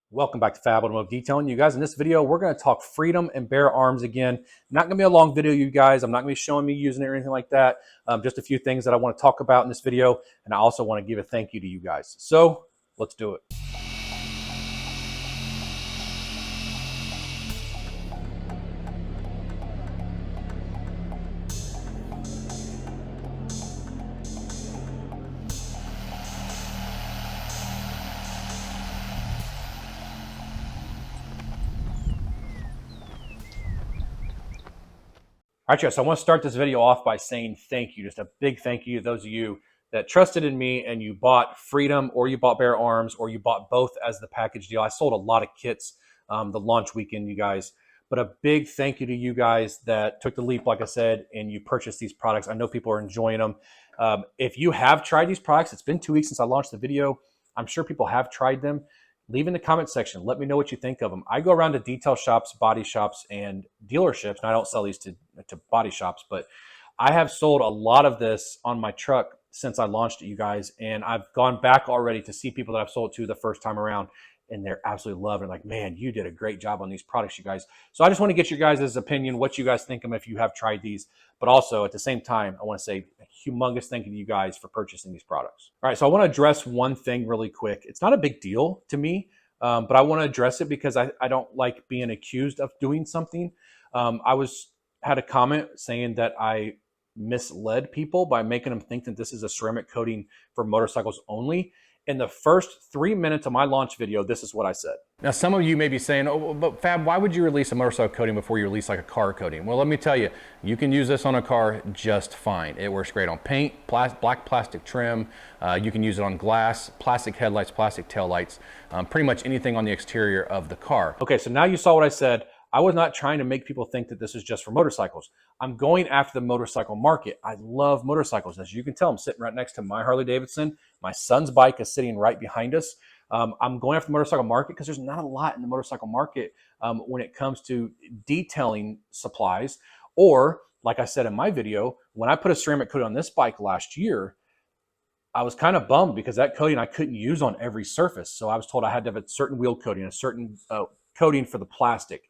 Welcome back to Fab Automotive Detailing. You guys, in this video, we're going to talk freedom and bare arms again. Not going to be a long video, you guys. I'm not going to be showing me using it or anything like that. Just a few things that I want to talk about in this video. And I also want to give a thank you to you guys. So let's do it. All right, guys, so I want to start this video off by saying thank you. Just a big thank you to those of you that trusted in me and you bought Freedom or you bought Bare Arms or you bought both as the package deal. I sold a lot of kits the launch weekend, you guys. But a big thank you to you guys that took the leap, like I said, and you purchased these products. I know people are enjoying them. If you have tried these products, it's been 2 weeks since I launched the video. I'm sure people have tried them. Leave in the comment section. Let me know what you think of them. I go around to detail shops, body shops, and dealerships, and I don't sell these to body shops, but I have sold a lot of this on my truck since I launched it, you guys, and I've gone back already to see people that I've sold to the first time around, and they're absolutely loving it. Like, man, you did a great job on these products, you guys. So I just want to get your guys' opinion, what you guys think of them if you have tried these. But also, at the same time, I want to say a humongous thank you to you guys for purchasing these products. All right, so I want to address one thing really quick. It's not a big deal to me, but I want to address it because I don't like being accused of doing something. I had a comment saying that I misled people by making them think that this is a ceramic coating for motorcycles only. In the first 3 minutes of my launch video, this is what I said. Now, some of you may be saying, oh, but Fab, why would you release a motorcycle coating before you release like a car coating? Well, let me tell you, you can use this on a car just fine. It works great on paint, black plastic trim. You can use it on glass, plastic headlights, plastic taillights, pretty much anything on the exterior of the car. Okay, so now you saw what I said. I was not trying to make people think that this is just for motorcycles. I'm going after the motorcycle market. I love motorcycles. As you can tell, I'm sitting right next to my Harley Davidson. My son's bike is sitting right behind us. I'm going after the motorcycle market because there's not a lot in the motorcycle market when it comes to detailing supplies. Or, like I said in my video, when I put a ceramic coating on this bike last year, I was kind of bummed because that coating I couldn't use on every surface. So I was told I had to have a certain wheel coating, a certain coating for the plastic.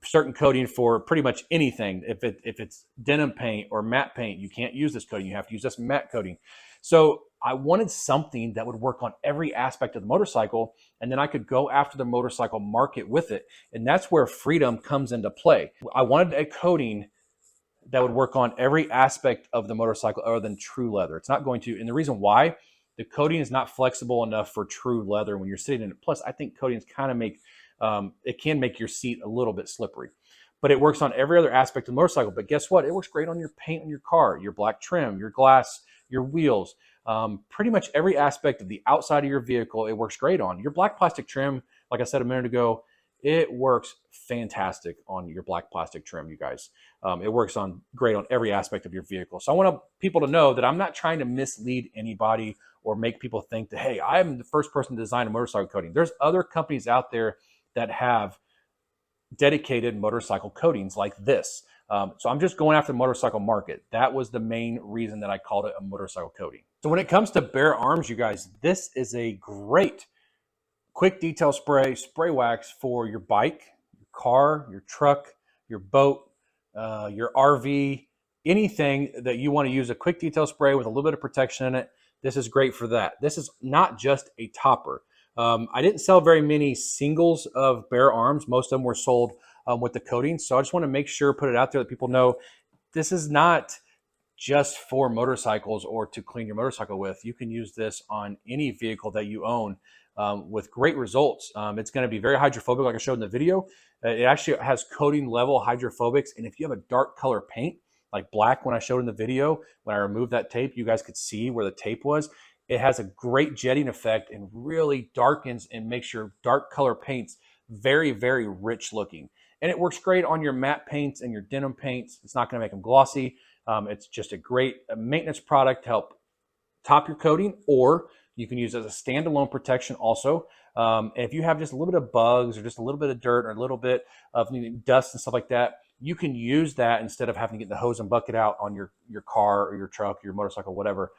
Certain coating for pretty much anything. If it's denim paint or matte paint, you can't use this coating. You have to use this matte coating. So I wanted something that would work on every aspect of the motorcycle, and then I could go after the motorcycle market with it. And that's where Freedom comes into play. I wanted a coating that would work on every aspect of the motorcycle other than true leather. It's not going to, and the reason why, the coating is not flexible enough for true leather when you're sitting in it. Plus, I think coatings kind of make it can make your seat a little bit slippery, but it works on every other aspect of the motorcycle. But guess what? It works great on your paint on your car, your black trim, your glass, your wheels, pretty much every aspect of the outside of your vehicle. It works great on your black plastic trim. Like I said a minute ago, it works fantastic on your black plastic trim, you guys. It works on great on every aspect of your vehicle. So I want people to know that I'm not trying to mislead anybody or make people think that, hey, I'm the first person to design a motorcycle coating. There's other companies out there that have dedicated motorcycle coatings like this. So I'm just going after the motorcycle market. That was the main reason that I called it a motorcycle coating. So when it comes to Bare Arms, you guys, this is a great quick detail spray wax for your bike, your car, your truck, your boat, your RV, anything that you want to use a quick detail spray with a little bit of protection in it. This is great for that. This is not just a topper. I didn't sell very many singles of Bare Arms. Most of them were sold with the coating. So I just want to make sure, put it out there that people know this is not just for motorcycles or to clean your motorcycle with. You can use this on any vehicle that you own with great results. It's going to be very hydrophobic, like I showed in the video. It actually has coating level hydrophobics. And if you have a dark color paint, like black when I showed in the video, when I removed that tape, you guys could see where the tape was. It has a great jetting effect and really darkens and makes your dark color paints very, very rich looking. And it works great on your matte paints and your denim paints. It's not going to make them glossy. It's just a great maintenance product to help top your coating, or you can use it as a standalone protection also. And if you have just a little bit of bugs or just a little bit of dirt or a little bit of dust and stuff like that, you can use that instead of having to get the hose and bucket out on your car or your truck, or your motorcycle, whatever.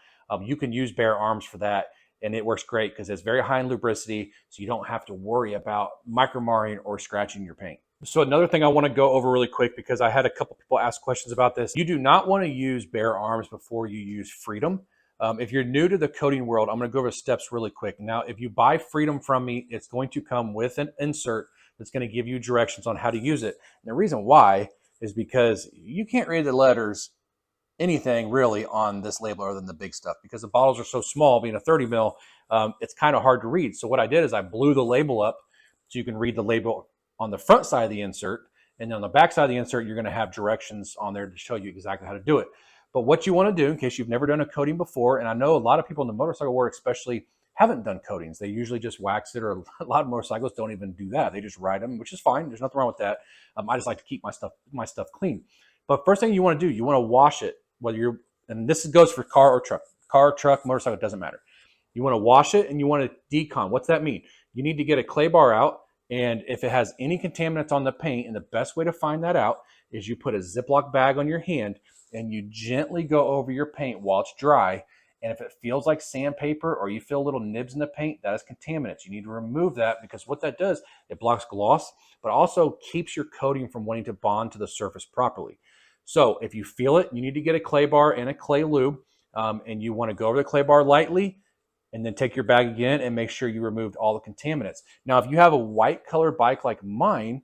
You can use Bare Arms for that. and it works great because it's very high in lubricity, so you don't have to worry about micromarring or scratching your paint. So another thing I want to go over really quick, because I had a couple people ask questions about this. You do not want to use bare arms before you use Freedom. If you're new to the coating world, I'm going to go over the steps really quick. Now, if you buy Freedom from me, it's going to come with an insert that's going to give you directions on how to use it. And the reason why is because you can't read the letters, anything really, on this label other than the big stuff, because the bottles are so small. Being a 30 mil, it's kind of hard to read. So what I did is I blew the label up so you can read the label on the front side of the insert, and then on the back side of the insert, you're going to have directions on there to show you exactly how to do it. But what you want to do, in case you've never done a coating before, and I know a lot of people in the motorcycle world especially haven't done coatings. They usually just wax it, or a lot of motorcyclists don't even do that. They just ride them, which is fine. There's nothing wrong with that. I just like to keep my stuff clean. But first thing you want to do, you want to wash it, whether you're, and this goes for car or truck. Car, truck, motorcycle, it doesn't matter. You want to wash it and you want to decon. What's that mean? You need to get a clay bar out, and if it has any contaminants on the paint, and the best way to find that out is you put a Ziploc bag on your hand and you gently go over your paint while it's dry. And if it feels like sandpaper or you feel little nibs in the paint, that is contaminants. You need to remove that, because what that does, it blocks gloss, but also keeps your coating from wanting to bond to the surface properly. So if you feel it, you need to get a clay bar and a clay lube, and you want to go over the clay bar lightly, and then take your bag again and make sure you removed all the contaminants. Now, if you have a white color bike like mine,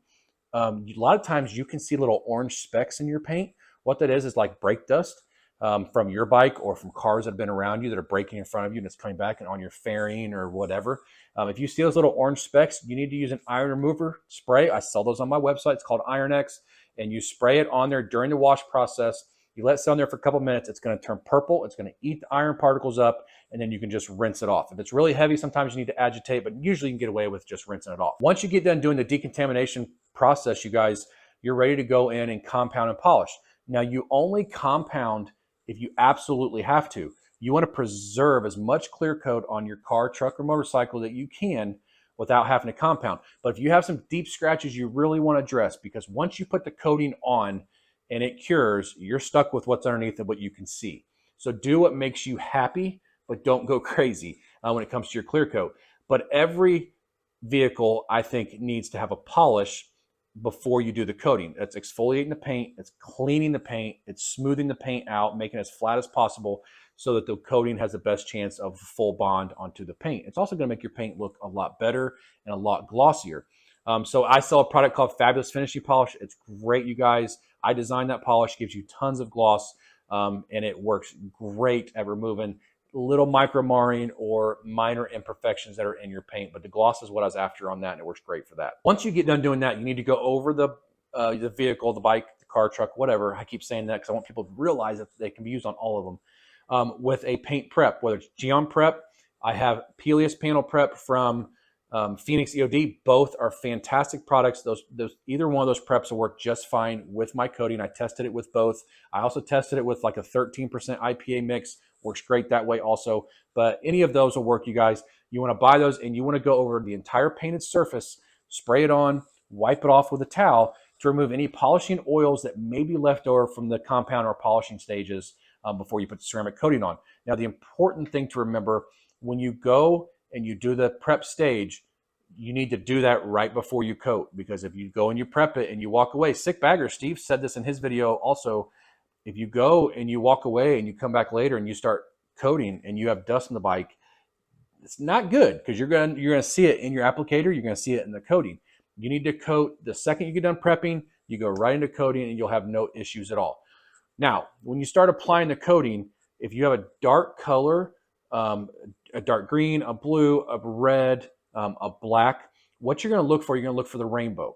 a lot of times you can see little orange specks in your paint. What that is like brake dust from your bike or from cars that have been around you that are braking in front of you and it's coming back and on your fairing or whatever. If you see those little orange specks, you need to use an iron remover spray. I sell those on my website. It's called Iron X, and you spray it on there during the wash process. You let it sit on there for a couple minutes. It's going to turn purple. It's going to eat the iron particles up, and then you can just rinse it off. If it's really heavy, sometimes you need to agitate, but usually you can get away with just rinsing it off. Once you get done doing the decontamination process, you guys, you're ready to go in and compound and polish. Now, you only compound if you absolutely have to. You want to preserve as much clear coat on your car, truck, or motorcycle that you can without having to compound. But if you have some deep scratches you really want to address, because once you put the coating on and it cures, you're stuck with what's underneath of what you can see. So do what makes you happy, but don't go crazy when it comes to your clear coat. But every vehicle, I think, needs to have a polish before you do the coating. It's exfoliating the paint, it's cleaning the paint, it's smoothing the paint out, making it as flat as possible so that the coating has the best chance of full bond onto the paint. It's also going to make your paint look a lot better and a lot glossier. So I sell a product called Fabulous Finishing Polish. It's great, you guys. I designed that polish, gives you tons of gloss, and it works great at removing little micro marring or minor imperfections that are in your paint. But the gloss is what I was after on that, and it works great for that. Once you get done doing that, you need to go over the vehicle, the bike, the car, truck, whatever. I keep saying that because I want people to realize that they can be used on all of them, with a paint prep, whether it's Geon Prep. I have Pelias Panel Prep from Phoenix EOD. Both are fantastic products. Those either one of those preps will work just fine with my coating. I tested it with both. I also tested it with like a 13% IPA mix. Works great that way also. But any of those will work, you guys. You want to buy those and you want to go over the entire painted surface, spray it on, wipe it off with a towel to remove any polishing oils that may be left over from the compound or polishing stages before you put the ceramic coating on. Now, the important thing to remember, when you go and you do the prep stage, you need to do that right before you coat, because if you go and you prep it and you walk away, Sick Bagger, Steve said this in his video also, if you go and you walk away and you come back later and you start coating and you have dust on the bike, it's not good, because you're gonna see it in your applicator, you're gonna see it in the coating. You need to coat the second you get done prepping, you go right into coating and you'll have no issues at all. Now, when you start applying the coating, if you have a dark color, a dark green, a blue, a red, a black, what you're going to look for, you're going to look for the rainbow.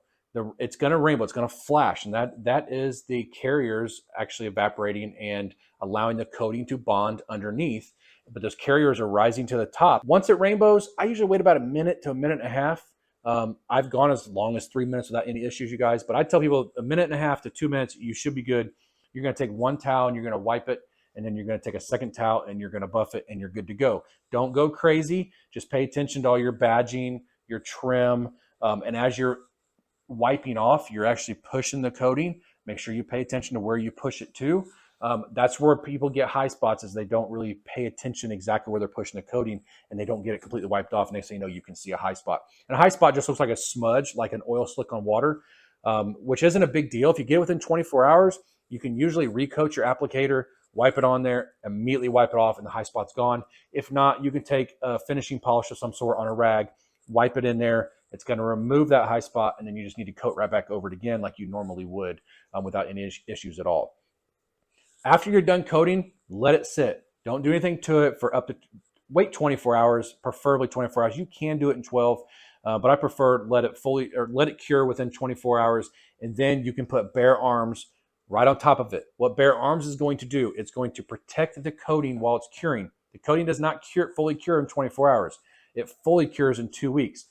It's going to rainbow, it's going to flash, and that is the carriers actually evaporating and allowing the coating to bond underneath. But those carriers are rising to the top. Once it rainbows, I usually wait about a minute to a minute and a half. I've gone as long as 3 minutes without any issues, you guys. But I tell people a minute and a half to 2 minutes, you should be good. You're going to take one towel and you're going to wipe it, and then you're going to take a second towel and you're going to buff it, and you're good to go. Don't go crazy. Just pay attention to all your badging, your trim, and as you're wiping off, you're actually pushing the coating. Make sure you pay attention to where you push it to. That's where people get high spots, is they don't really pay attention exactly where they're pushing the coating, and they don't get it completely wiped off. Next thing you know, you can see a high spot. And a high spot just looks like a smudge, like an oil slick on water, which isn't a big deal. If you get it within 24 hours, you can usually recoat your applicator, wipe it on there, immediately wipe it off, and the high spot's gone. If not, you can take a finishing polish of some sort on a rag, wipe it in there. It's going to remove that high spot, and then you just need to coat right back over it again like you normally would, without any issues at all. After you're done coating, let it sit. Don't do anything to it for up to, wait 24 hours, preferably 24 hours. You can do it in 12, but I prefer let it cure within 24 hours, and then you can put bare arms right on top of it. What bare arms is going to do, it's going to protect the coating while it's curing. The coating does not fully cure in 24 hours. It fully cures in 2 weeks.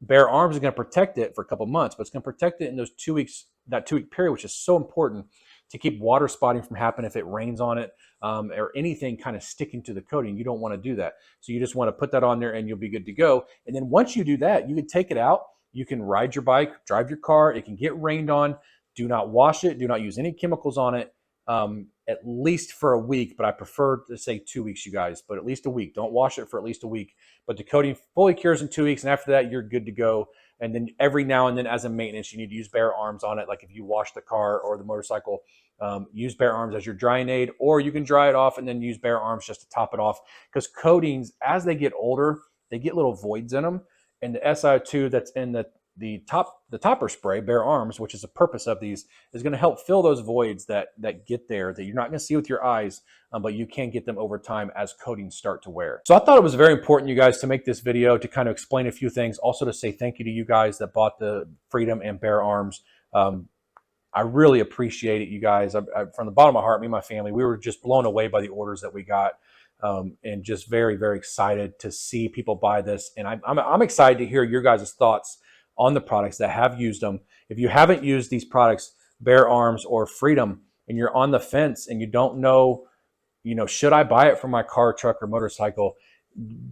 Bare arms is going to protect it for a couple months, but it's going to protect it in those 2 weeks, that 2 week period, which is so important to keep water spotting from happening if it rains on it, or anything kind of sticking to the coating. You don't want to do that. So you just want to put that on there and you'll be good to go. And then once you do that, you can take it out. You can ride your bike, drive your car. It can get rained on. Do not wash it. Do not use any chemicals on it, at least for a week. But I prefer to say 2 weeks, you guys, but at least a week. Don't wash it for at least a week. But the coating fully cures in 2 weeks. And after that, you're good to go. And then every now and then, as a maintenance, you need to use bare arms on it. Like if you wash the car or the motorcycle, use bare arms as your drying aid, or you can dry it off and then use bare arms just to top it off. Because coatings, as they get older, they get little voids in them. And the SiO2 that's in the topper spray, bare arms, which is the purpose of these, is going to help fill those voids that get there, that you're not going to see with your eyes, but you can get them over time as coatings start to wear. So I thought it was very important, you guys, to make this video to kind of explain a few things, also to say thank you to you guys that bought the Freedom and bare arms. I really appreciate it, you guys. From the bottom of my heart, me and my family, we were just blown away by the orders that we got, and just very, very excited to see people buy this. And I'm excited to hear your guys' thoughts on the products that have used them. If you haven't used these products, bare arms or Freedom, and you're on the fence and you don't know, should I buy it for my car, truck, or motorcycle?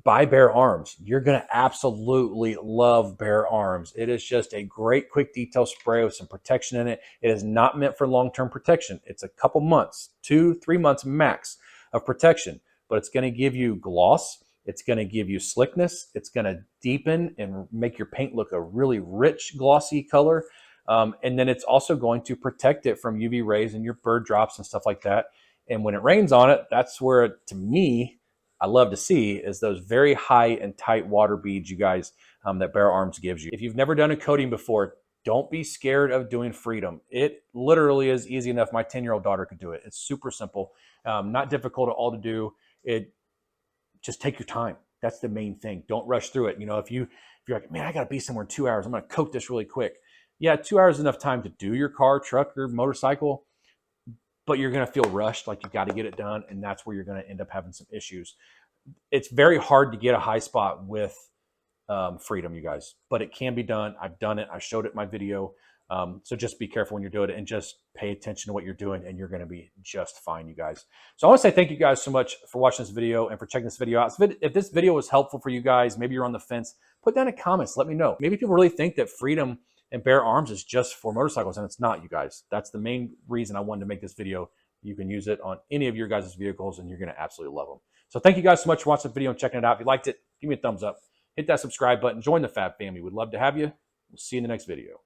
Buy bare arms. You're going to absolutely love bare arms. It is just a great quick detail spray with some protection in it. It is not meant for long-term protection. It's a couple months, 2-3 months max of protection, but it's going to give you gloss. It's going to give you slickness. It's going to deepen and make your paint look a really rich, glossy color. And then it's also going to protect it from UV rays and your bird drops and stuff like that. And when it rains on it, that's where, to me, I love to see is those very high and tight water beads, you guys, that bare arms gives you. If you've never done a coating before, don't be scared of doing Freedom. It literally is easy enough. My 10-year-old daughter could do it. It's super simple, not difficult at all to do. Just take your time. That's the main thing. Don't rush through it. If you're like, man, I got to be somewhere in 2 hours. I'm going to coat this really quick. Yeah, 2 hours is enough time to do your car, truck, or motorcycle, but you're going to feel rushed, like you got to get it done, and that's where you're going to end up having some issues. It's very hard to get a high spot with Freedom, you guys, but it can be done. I've done it. I showed it in my video. So just be careful when you're doing it and just pay attention to what you're doing, and you're going to be just fine, you guys. So I want to say thank you guys so much for watching this video and for checking this video out. If this video was helpful for you guys, maybe you're on the fence, put down in the comments. Let me know. Maybe people really think that Freedom and bare arms is just for motorcycles, and it's not, you guys. That's the main reason I wanted to make this video. You can use it on any of your guys' vehicles, and you're going to absolutely love them. So thank you guys so much for watching the video and checking it out. If you liked it, give me a thumbs up. Hit that subscribe button. Join the Fab family. We'd love to have you. We'll see you in the next video.